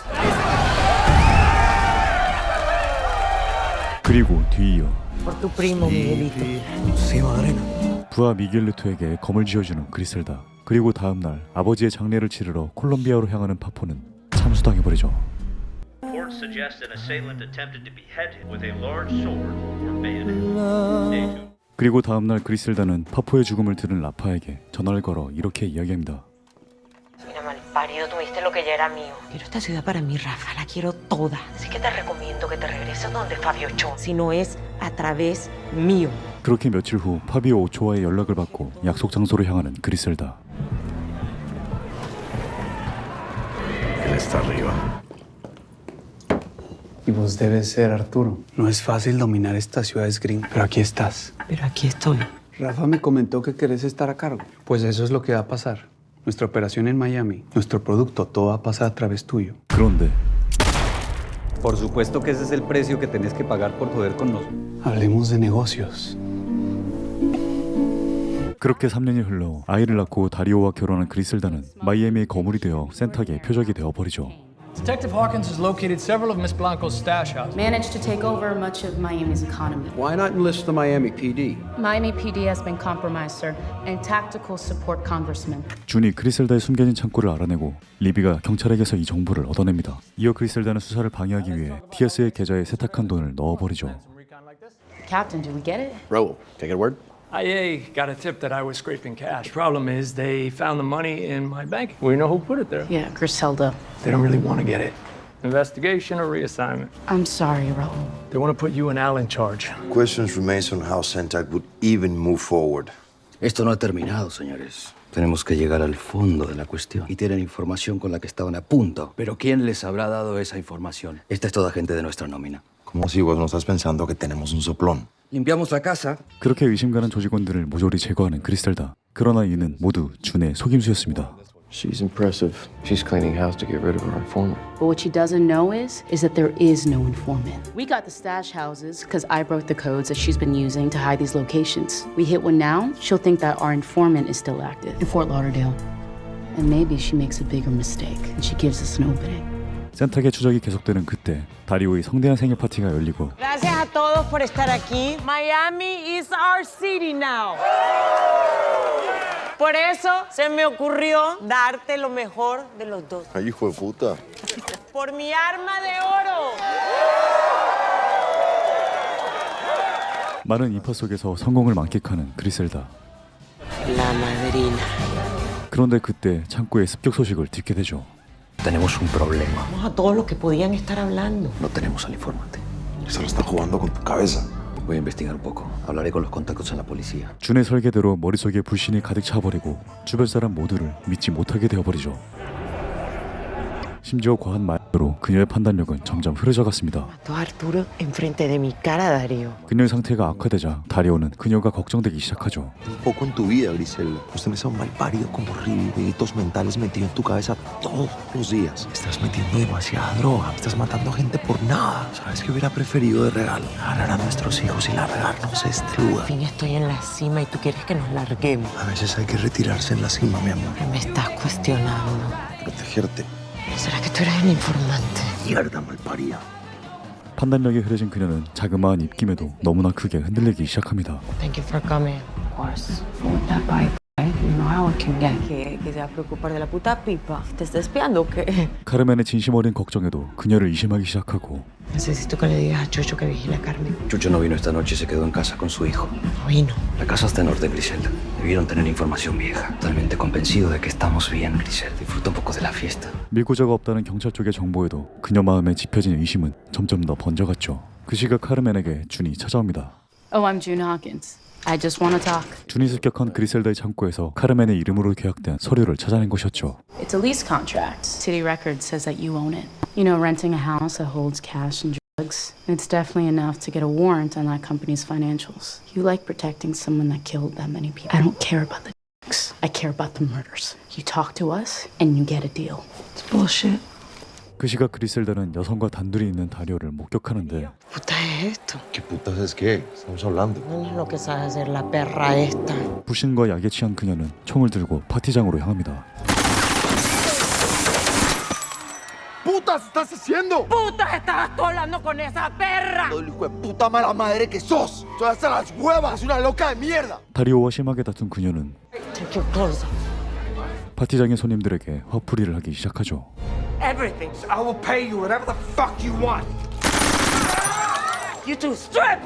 그리고 뒤이어 Por tu primo, Miguelito. Sí, madrina. 부하 미겔레토에게 검을 쥐어주는 그리셀다. 그리고 다음 날 아버지의 장례를 치르러 콜롬비아로 향하는 파포는 참수당해버리죠. Reports suggest an assailant attempted to behead him with a large sword or bayonet. Stay tuned. 그리고 다음 날 그리셀다는 파포의 죽음을 들은 라파에게 전화를 걸어 이렇게 이야기합니다. Mira, malparido, tuviste lo que ya era mío. Quiero esta ciudad para mí, Rafa, la quiero toda. Así que te recomiendo que te regreses donde Fabio Ochoa. Si no es a través mío. 그렇게 며칠 후 파비오 오초아의 연락을 받고 약속 장소로 향하는 그리셀다. Él está arriba. Y vos debes ser Arturo. No es fácil dominar estas ciudades gringas, pero aquí estás. Pero aquí estoy. Rafa me comentó que querés estar a cargo. Pues eso es lo que va a pasar. Nuestra operación en Miami, nuestro producto, todo va a pasar a través tuyo. 그런데 Por supuesto que ese es el precio que tenés que pagar por joder con nosotros. Hablemos de negocios. 그렇게 3년이 흘러 아이를 낳고 다리오와 결혼한 그리셀다는 마이애미의 거물이 되어 센탁의 표적이 되어버리죠. Detective Hawkins has located several of Miss Blanco's stash houses. Managed to take over much of Miami's economy. Why not enlist the Miami PD? Miami PD has been compromised, sir, and tactical support congressman. 준이 그리셀다의 숨겨진 창고를 알아내고 리비가 경찰에게서 이 정보를 얻어냅니다. 이어 그리셀다는 수사를 방해하기 위해 티어스의 계좌에 세탁한 돈을 넣어버리죠. Captain, did we get it? Raul, take a word. IA got a tip that I was scraping cash. Problem is, they found the money in my bank. We know who put it there. Yeah, Griselda. They don't really want to get it. Investigation or reassignment? I'm sorry, Raul. They want to put you and Al in charge. Questions remains on how Centag would even move forward. Esto no ha terminado, señores. Tenemos que llegar al fondo de la cuestión. Y tienen información con la que estaban a punto. Pero ¿quién les habrá dado esa información? Esta es toda gente de nuestra nómina. ¿Cómo si vos no estás pensando que tenemos un soplón? Limpiamos la casa. 그렇게 의심가는 조직원들을 모조리 제거하는 그리셀다. 그러나 이는 모두 준의 속임수였습니다. She's impressive. She's cleaning house to get rid of her informant. But what she doesn't know is that there is no informant. We got the stash houses because I broke the codes that she's been using to hide these locations. We hit one now, she'll think that our informant is still active in Fort Lauderdale. And maybe she makes a bigger mistake and she gives us an opening. 센탁의 추적이 계속되는 그때 다리오의 성대한 생일 파티가 열리고 Gracias a todos por estar aquí. Miami is our city now. Por eso se me ocurrió darte lo mejor de los dos. Ay, hijo de puta. Por mi arma de oro. 많은 인파 속에서 성공을 만끽하는 그리셀다. La madrina. 그런데 그때 창고에 습격 소식을 듣게 되죠. Tenemos un problema. Vamos a todos los que podían estar hablando. No tenemos al informante. Se lo están jugando con tu cabeza. Voy a investigar un poco. Hablaré con los contactos en la policía. 준의 설계대로 머릿속에 불신이 가득 차버리고 주변 사람 모두를 믿지 못하게 되어버리죠. 심지어 과한 말로 그녀의 판단력은 점점 흐려져 갔습니다. Mató a Arturo enfrente de mi cara, Darío. 그녀의 상태가 악화되자 다리오는 그녀가 걱정되기 시작하죠. Un poco en tu vida, Griselda. Vos tenés a un malparido como horrible, jueguitos mentales metido en tu cabeza todos los días. Estás metiendo demasiada droga, estás matando gente por nada. ¿Sabes qué hubiera preferido de regalo? Agarrar a nuestros hijos y largarnos este lugar. Al fin estoy en la cima y tú quieres que nos larguemos. A veces hay que retirarse en la cima, mi amor. Me estás cuestionando. Protegerte. ¿Será que tú eres el informante? Mierda, malparida. 판단력이 흐려진 그녀는 자그마한 입김에도 너무나 크게 흔들리기 시작합니다. Thank you for coming. Of course. With that pipe, right? You know how it can get. ¿Que se va a preocupar de la puta pipa? ¿Te está espiando o qué? 카르멘의 진심 어린 걱정에도 그녀를 의심하기 시작하고 Necesito que le digas a Chucho que vigile a Carmen. Chucho no vino esta noche y se quedó en casa con su hijo. No vino. La casa está en orden, Griselda. Debieron tener información vieja. Totalmente convencido de que estamos bien, Griselda. Disfruta un poco de la fiesta. 밀고자가 없다는 경찰 쪽의 정보에도 그녀 마음에 짚혀진 의심은 점점 더 번져갔죠. 그 시각 카르멘에게 준이 찾아옵니다. Oh, I'm June Hawkins. I just want to talk. 준이 습격한 그리셀다의 창고에서 카르멘의 이름으로 계약된 서류를 찾아낸 것이었죠. It's a lease contract. City Records says that you own it. You know, renting a house that holds cash and drugs. It's definitely enough to get a warrant on that company's financials. You like protecting someone that killed that many people. I don't care about the drugs. I care about the murders. You talk to us and you get a deal. It's bullshit. 그 시각 그리셀다는 여성과 단둘이 있는 다리오를 목격하는데 ¿Puta es esto? ¿Qué putas es qué? Estamos hablando. No es lo que sabe hacer la perra esta. 불신과 약에 취한 그녀는 총을 들고 파티장으로 향합니다. ¡Putas estás haciendo! ¡Puta, estabas tú hablando con esa perra! Todo el hijo de puta mala madre que sos. Soy hasta las huevas. Es una loca de mierda. 다리오와 심하게 다툰 그녀는 Take your clothes off. 파티장의 손님들에게 화풀이를 하기 시작하죠. Everything. I will pay you whatever the fuck you want. You two strip!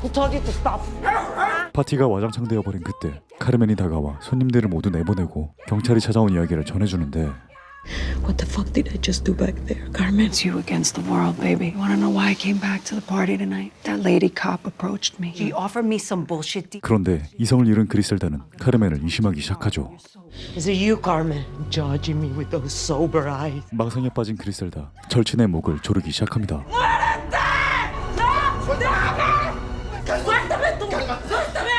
Who told you to stop? 파티가 와장창 되어버린 그때 카르멘이 다가와 손님들을 모두 내보내고 경찰이 찾아온 이야기를 전해주는데 What the fuck did I just do back there, Carmen? It's you against the world, baby. You want to know why I came back to the party tonight? That lady cop approached me. He offered me some bullshit. 그런데 이성을 잃은 그리셀다는 카르멘을 의심하기 시작하죠. Is it you, Carmen? Judging me with those sober eyes. 망상에 빠진 그리셀다 절친의 목을 조르기 시작합니다. ¡Suéltame tú! ¡Suéltame!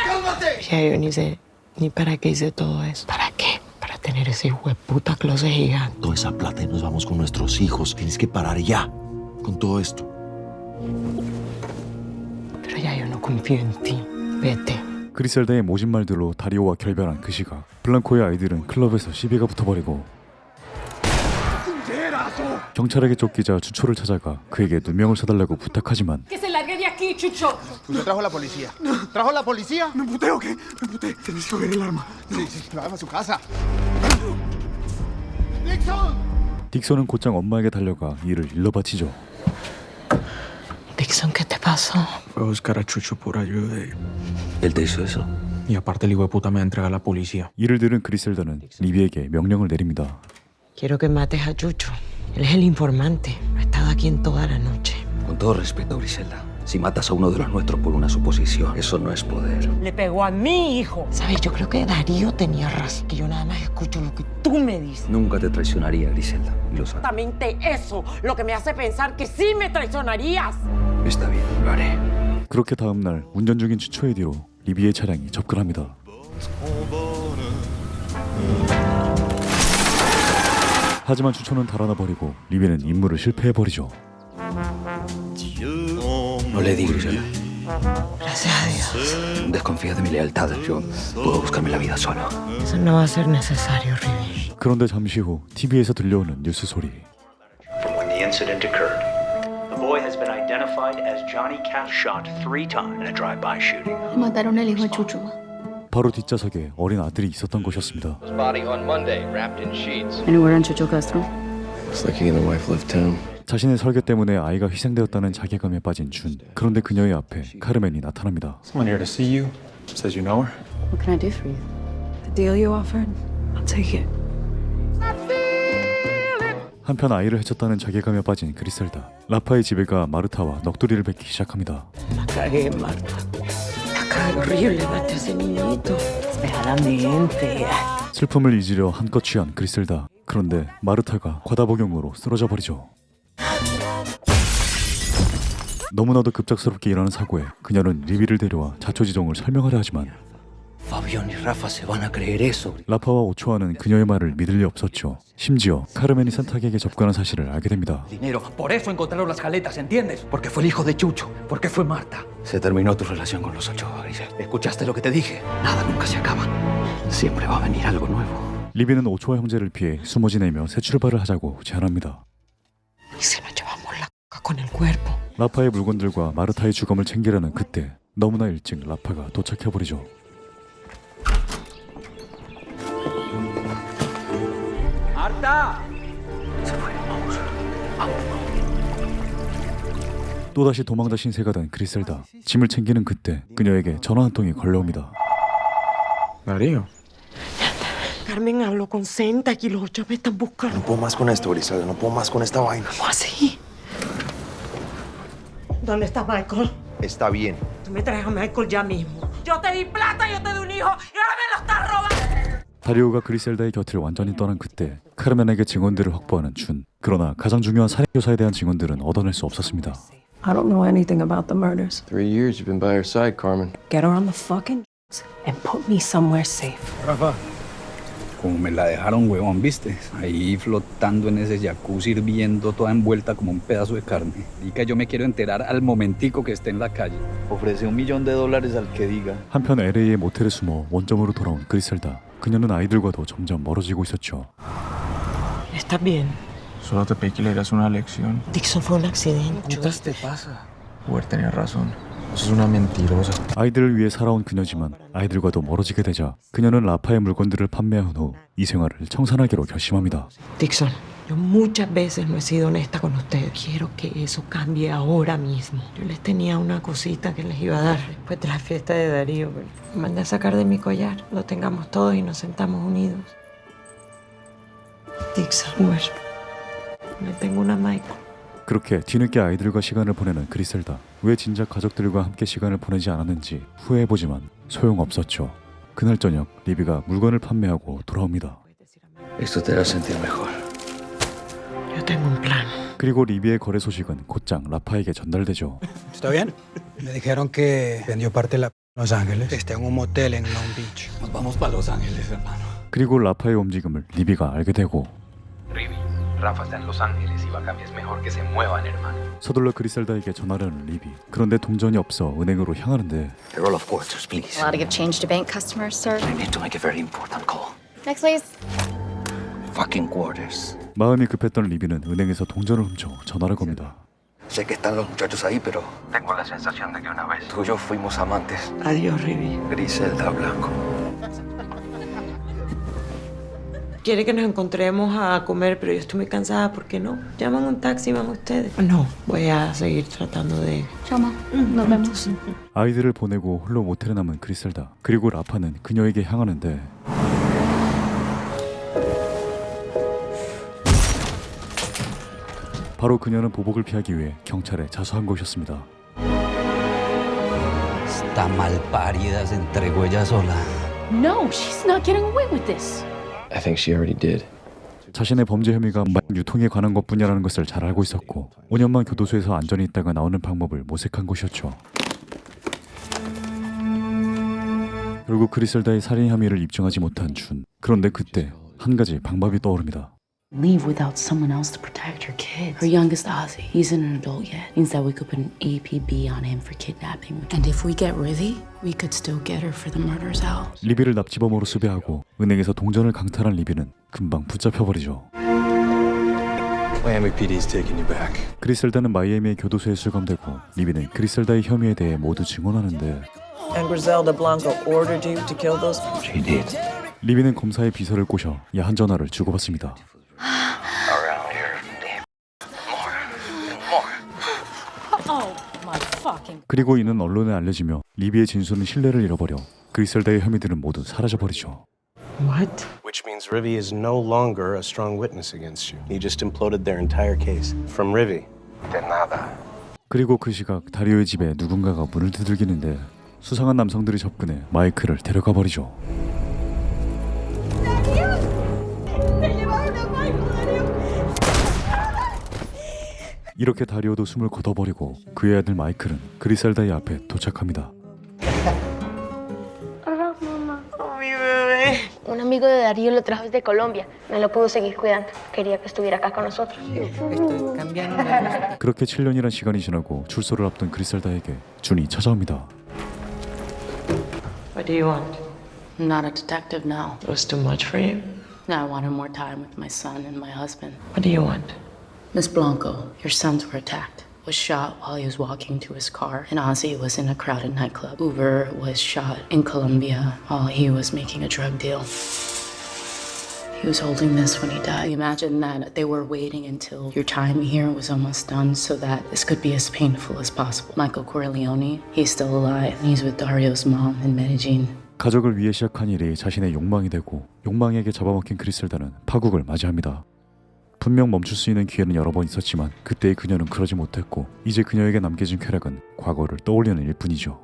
Ya yo ni para qué hice todo eso. ¿Para qué? Para tener ese hijo de puta closet gigante. Toda esa plata y nos vamos con nuestros hijos. Tienes que parar ya con todo esto. Pero ya yo no confío en ti. Vete. 그리셀다의 모진 말들로 다리오와 결별한 그 시각 블랑코의 아이들은 클럽에서 시비가 붙어버리고 경찰에게 쫓기자 추초를 찾아가 그에게 누명을 써달라고 부탁하지만 ¡Que se largue de aquí, Chucho! Usted trajo la policía. ¿Trajo la policía? ¿Me emputé o qué? Me emputé. Tenés que ver el arma. Sí, vamos a su casa. ¡Dixon! 딕손은 곧장 엄마에게 달려가 이를 일러바치죠. Dixon, ¿qué te pasó? Fue a buscar a Chucho por ayuda ¿Él te hizo eso? y aparte el hijo de puta me entrega a la policía. 이를 들은 그리셀다는 리비에게 명령을 내립니다. Quiero que mates a Chucho. Él es el informante. Ha estado aquí en toda la noche. Con todo respeto, Griselda. Si matas a uno de los nuestros por una suposición, eso no es poder. Le pegó a mi hijo. ¿Sabes? Yo creo que Darío tenía razón. Que yo nada más escucho lo que tú me dices. Nunca te traicionaría, Griselda. Y lo sabes. Exactamente eso, lo que me hace pensar que sí me traicionarías. Está bien, lo haré. 그렇게 다음날 운전 중인 추초의 뒤로 리비의 차량이 접근합니다. 하지만 추초는 달아나 버리고 리비는 임무를 실패해버리죠. No le di, Griselda. Gracias a Dios. Desconfía de mi lealtad. Yo puedo buscarme la vida solo. Eso no va a ser necesario, Rivi. 그런데 잠시 후 TV에서 들려오는 뉴스 소리. When the incident occurred, the boy has been identified as Johnny Cash, shot 3 times in a drive-by shooting. Mataron al hijo de Chucho. 바로 뒷좌석에 어린 아들이 있었던 것이었습니다. Body on Monday, wrapped in sheets. Any word on Chucho Castro? It's like he and the wife left town. 자신의 설계 때문에 아이가 희생되었다는 자괴감에 빠진 준. 그런데 그녀의 앞에 카르멘이 나타납니다. Someone here to see you. Says you know her. What can I do for you? The deal you offered, I'll take it. 한편 아이를 해쳤다는 자괴감에 빠진 그리셀다. 라파의 집에 가 마르타와 넋두리를 뱉기 시작합니다. La cagué, Marta. La cagué horrible, mate a ese niñito. Deja la mente. 슬픔을 잊으려 한껏 취한 그리셀다. 그런데 마르타가 과다복용으로 쓰러져 버리죠. 너무나도 급작스럽게 일어난 사고에 그녀는 리비를 데려와 자초지종을 설명하려 하지만 Fabián y Rafa se van a creer eso. 라파와 오초아는 그녀의 말을 믿을 리 없었죠. 심지어 카르멘이 산타에게 접근한 사실을 알게 됩니다. Dinero. Por eso encontraron las jaletas, ¿entiendes? Porque fue el hijo de Chucho. Porque fue Marta. Se terminó tu relación con los Ochoa, Grisel. ¿Escuchaste lo que te dije? Nada nunca se acaba. Siempre va a venir algo nuevo. 리비는 오초아 형제를 피해 숨어 지내며 새 출발을 하자고 제안합니다. Y se lo llevamos la c*** con el cuerpo. 라파의 물건들과 마르타의 주검을 챙기려는 그때 너무나 일찍 라파가 도착해버리죠. ¡Marta! 또다시 도망다 신세가 된 그리셀다. 짐을 챙기는 그때 그녀에게 전화 한 통이 걸려옵니다. Darío. Carmen habló con Senta y los Ochoa me están buscando. No puedo más con esto, Griselda. No puedo más con esta vaina. ¿Cómo así? ¿Dónde está Michael? Está bien. Tú me traes a Michael ya mismo. Yo te di plata, yo te di un hijo y ahora me lo estás robando. 다리오가 그리셀다의 곁을 완전히 떠난 그때 카르멘에게 증언들을 확보하는 준. 그러나 가장 중요한 살인교사에 대한 증언들은 얻어낼 수 없었습니다. I don't know anything about the murders. 3 years you've been by her side, Carmen. Get her on the fucking and put me somewhere safe. Rafa, como me la dejaron, huevón, ¿viste? Ahí flotando en ese jacuzzi, hirviendo, toda envuelta como un pedazo de carne. Y que yo me quiero enterar al momentico que esté en la calle. Ofrece $1 millón al que diga. 한편 LA의 모텔에 숨어 원점으로 돌아온 그리셀다. 그녀는 아이들과도 점점 멀어지고 있었죠. ¿Estás bien? Solo te pedí que le dieras una lección. Dixon fue un accidente. ¿Qué te pasa? Mujer tenía razón. Eso es una mentirosa. 아이들을 위해 살아온 그녀지만 아이들과도 멀어지게 되자 그녀는 라파의 물건들을 판매한 후 이 생활을 청산하기로 결심합니다. Dixon, yo muchas veces no he sido honesta con ustedes. Quiero que eso cambie ahora mismo. Yo les tenía una cosita que les iba a dar después de la fiesta de Darío. Pero me mandé a sacar de mi collar. Lo tengamos todos y nos sentamos unidos. Dixon, me tengo una Michael. 그렇게 뒤늦게 아이들과 시간을 보내는 그리셀다. 왜 진작 가족들과 함께 시간을 보내지 않았는지 후회해보지만 소용없었죠. 그날 저녁 리비가 물건을 판매하고 돌아옵니다. Esto te hará sentir mejor. Yo tengo un plan. 그리고 리비의 거래 소식은 곧장 라파에게 전달되죠. ¿Está bien? Me dijeron que vendió parte de la Los Ángeles. Está en un motel en Long Beach. Nos vamos para Los Ángeles, hermano. 그리고 라파의 움직임을 리비가 알게 되고 Rivi, Rafa está en Los Ángeles y Bacami es mejor que se muevan, hermano. 서둘러 그리셀다에게 전화하려는 리비. 그런데 동전이 없어 은행으로 향하는데 A roll of quarters, please. Allowed to give change to bank customers, sir. I need to make a very important call. Next, please. Fucking quarters. 마음이 급했던 리비는 은행에서 동전을 훔쳐 전화를 겁니다. Sé que están los muchachos ahí, pero tengo la sensación de que una vez tú y yo fuimos amantes. Adiós, Rivi. Griselda Blanco. Quiere que nos encontremos a comer, pero yo estoy muy cansada. ¿Por qué no? Llaman un taxi y van ustedes. No, voy a seguir tratando de... Chama, nos vemos. 아이들을 보내고 홀로 모텔에 남은 그리셀다. 그리고 라파는 그녀에게 향하는데 바로 그녀는 보복을 피하기 위해 경찰에 자수한 것이었습니다. Esta malparida se entregó ella sola. No, she's not getting away with this. I think she already did. 자신의 범죄 혐의가 마약 유통에 관한 것뿐이라는 것을 잘 알고 있었고 5년만 교도소에서 안전히 있다가 나오는 방법을 모색한 것이었죠. 결국 그리셀다의 살인 혐의를 입증하지 못한 준. 그런데 그때 한 가지 방법이 떠오릅니다. Leave without someone else to protect her kids. Her youngest, Ozzy, he's an adult yet. Means that we could put an APB on him for kidnapping. And if we get Rizzy, we could still get her for the murders out. 리비를 납치범으로 수배하고 은행에서 동전을 강탈한 리비는 금방 붙잡혀버리죠. Miami PD's taking you back. 그리셀다는 마이애미의 교도소에 수감되고 리비는 그리셀다의 혐의에 대해 모두 증언하는데 And Griselda Blanco ordered you to kill those people? She did. 리비는 검사의 비서를 꼬셔 야한 전화를 주고받습니다. fucking. 그리고 이는 언론에 알려지며 리비의 진수는 신뢰를 잃어버려 그리셀다의 혐의들은 모두 사라져버리죠. What? Which means Rivi is no longer a strong witness against you. He just imploded their entire case. From Rivi. De nada. 그리고 그 시각 다리오의 집에 누군가가 문을 두들기는데 수상한 남성들이 접근해 마이클을 데려가 버리죠. 이렇게 다리오도 숨을 거둬버리고 그의 아들 마이클은 그리셀다의 앞에 도착합니다. Un amigo de Darío lo trajo desde Colombia. No lo pudo seguir cuidando. Quería que estuviera acá con nosotros. 그렇게 7년이란 시간이 지나고 출소를 앞둔 그리셀다에게 준이 찾아옵니다. What do you want? I'm not a detective now. It was too much for you? Now I wanted more time with my son and my husband. What do you want? Miss Blanco, your sons were attacked. Was shot while he was walking to his car, and Ozzy was in a crowded nightclub. Uber was shot in Colombia while he was making a drug deal. He was holding this when he died. Imagine that they were waiting until your time here was almost done so that this could be as painful as possible. Michael Corleone, he's still alive. He's with Dario's mom in Medellin. 가족을 위해 시작한 일이 자신의 욕망이 되고 욕망에게 잡아먹힌 그리셀다는 파국을 맞이합니다. 분명 멈출 수 있는 기회는 여러 번 있었지만 그때의 그녀는 그러지 못했고 이제 그녀에게 남겨진 쾌락은 과거를 떠올리는 일뿐이죠.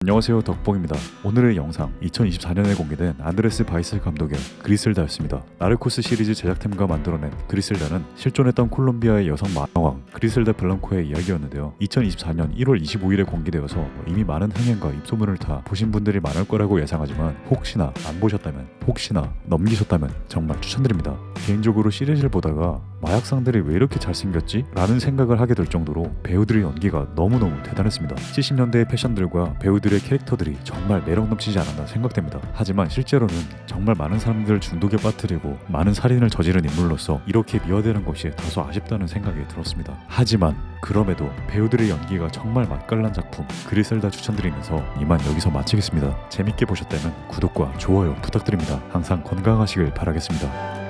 안녕하세요, 덕봉입니다. 오늘의 영상 2024년에 공개된 안드레스 바이셀 감독의 그리셀다였습니다. 나르코스 시리즈 제작팀과 만들어낸 그리셀다는 실존했던 콜롬비아의 여성 마왕 그리셀다 블랑코의 이야기였는데요. 2024년 1월 25일에 공개되어서 이미 많은 흥행과 입소문을 타 보신 분들이 많을 거라고 예상하지만 혹시나 안 보셨다면, 혹시나 넘기셨다면 정말 추천드립니다. 개인적으로 시리즈를 보다가 마약상들이 왜 이렇게 잘생겼지? 라는 생각을 하게 될 정도로 배우들의 연기가 너무너무 대단했습니다. 70년대의 패션들과 배우들의 캐릭터들이 정말 매력 넘치지 않았나 생각됩니다. 하지만 실제로는 정말 많은 사람들을 중독에 빠뜨리고 많은 살인을 저지른 인물로서 이렇게 미화되는 것이 다소 아쉽다는 생각이 들었습니다. 하지만 그럼에도 배우들의 연기가 정말 맛깔난 작품 그리셀다 추천드리면서 이만 여기서 마치겠습니다. 재밌게 보셨다면 구독과 좋아요 부탁드립니다. 항상 건강하시길 바라겠습니다.